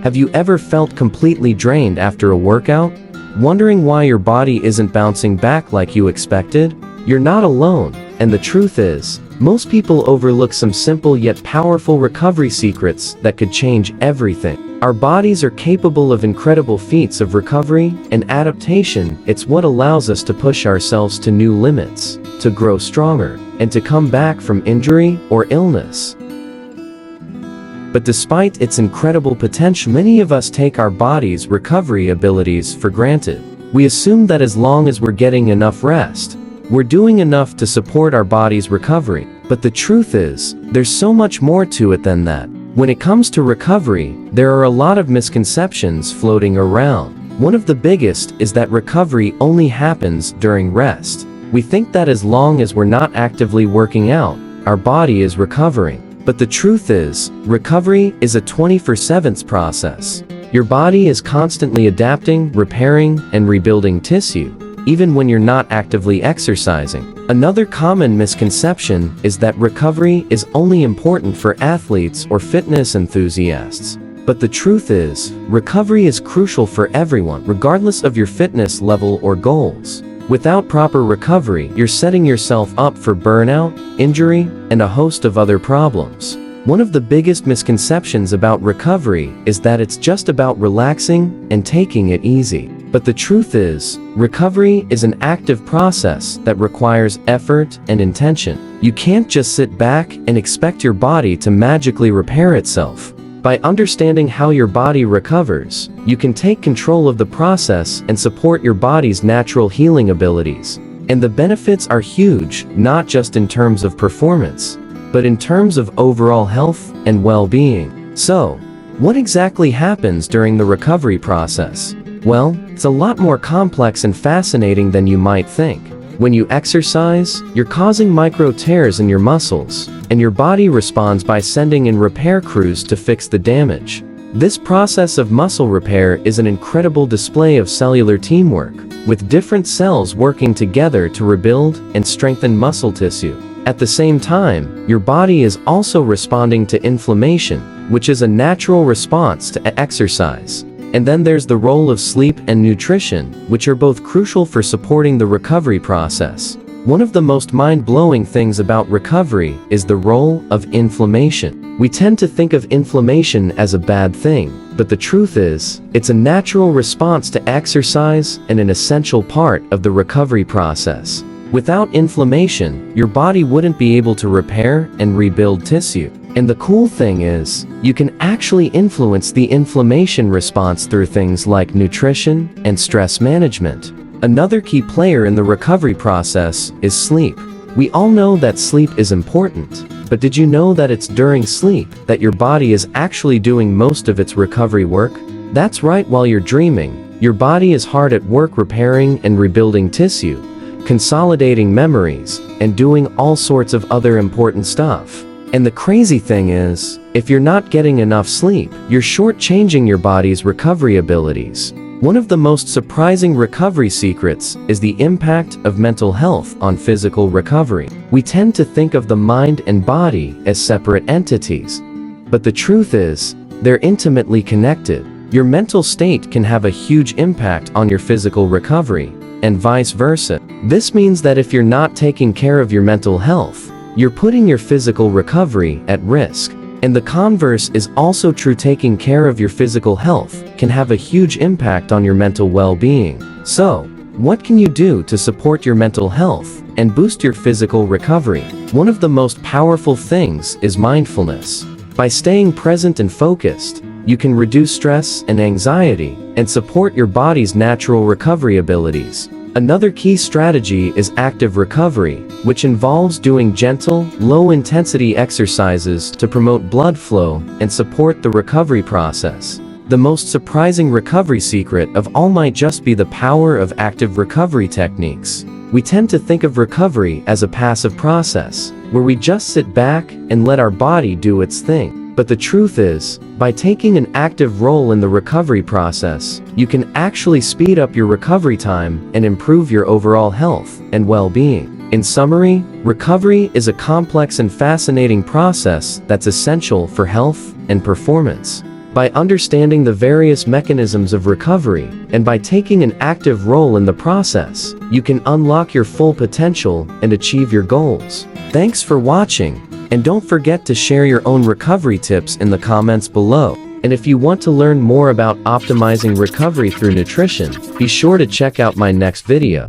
Have you ever felt completely drained after a workout? Wondering why your body isn't bouncing back like you expected? You're not alone, and the truth is, most people overlook some simple yet powerful recovery secrets that could change everything. Our bodies are capable of incredible feats of recovery and adaptation. It's what allows us to push ourselves to new limits, to grow stronger, and to come back from injury or illness. But despite its incredible potential, many of us take our body's recovery abilities for granted. We assume that as long as we're getting enough rest, we're doing enough to support our body's recovery. But the truth is, there's so much more to it than that. When it comes to recovery, there are a lot of misconceptions floating around. One of the biggest is that recovery only happens during rest. We think that as long as we're not actively working out, our body is recovering. But the truth is, recovery is a 24/7 process. Your body is constantly adapting, repairing, and rebuilding tissue, even when you're not actively exercising. Another common misconception is that recovery is only important for athletes or fitness enthusiasts. But the truth is, recovery is crucial for everyone, regardless of your fitness level or goals. Without proper recovery, you're setting yourself up for burnout, injury, and a host of other problems. One of the biggest misconceptions about recovery is that it's just about relaxing and taking it easy. But the truth is, recovery is an active process that requires effort and intention. You can't just sit back and expect your body to magically repair itself. By understanding how your body recovers, you can take control of the process and support your body's natural healing abilities. And the benefits are huge, not just in terms of performance, but in terms of overall health and well-being. So, what exactly happens during the recovery process? Well, it's a lot more complex and fascinating than you might think. When you exercise, you're causing micro tears in your muscles, and your body responds by sending in repair crews to fix the damage. This process of muscle repair is an incredible display of cellular teamwork, with different cells working together to rebuild and strengthen muscle tissue. At the same time, your body is also responding to inflammation, which is a natural response to exercise. And then there's the role of sleep and nutrition, which are both crucial for supporting the recovery process. One of the most mind-blowing things about recovery is the role of inflammation. We tend to think of inflammation as a bad thing, but the truth is, it's a natural response to exercise and an essential part of the recovery process. Without inflammation, your body wouldn't be able to repair and rebuild tissue. And the cool thing is, you can actually influence the inflammation response through things like nutrition and stress management. Another key player in the recovery process is sleep. We all know that sleep is important, but did you know that it's during sleep that your body is actually doing most of its recovery work? That's right, while you're dreaming, your body is hard at work repairing and rebuilding tissue, consolidating memories, and doing all sorts of other important stuff. And the crazy thing is, if you're not getting enough sleep, you're shortchanging your body's recovery abilities. One of the most surprising recovery secrets is the impact of mental health on physical recovery. We tend to think of the mind and body as separate entities. But the truth is, they're intimately connected. Your mental state can have a huge impact on your physical recovery, and vice versa. This means that if you're not taking care of your mental health, you're putting your physical recovery at risk. And the converse is also true. Taking care of your physical health can have a huge impact on your mental well-being. So, what can you do to support your mental health and boost your physical recovery? One of the most powerful things is mindfulness. By staying present and focused, you can reduce stress and anxiety and support your body's natural recovery abilities. Another key strategy is active recovery, which involves doing gentle, low-intensity exercises to promote blood flow and support the recovery process. The most surprising recovery secret of all might just be the power of active recovery techniques. We tend to think of recovery as a passive process, where we just sit back and let our body do its thing. But the truth is, by taking an active role in the recovery process, you can actually speed up your recovery time and improve your overall health and well-being. In summary, recovery is a complex and fascinating process that's essential for health and performance. By understanding the various mechanisms of recovery, and by taking an active role in the process, you can unlock your full potential and achieve your goals. Thanks for watching, and don't forget to share your own recovery tips in the comments below. And if you want to learn more about optimizing recovery through nutrition, be sure to check out my next video.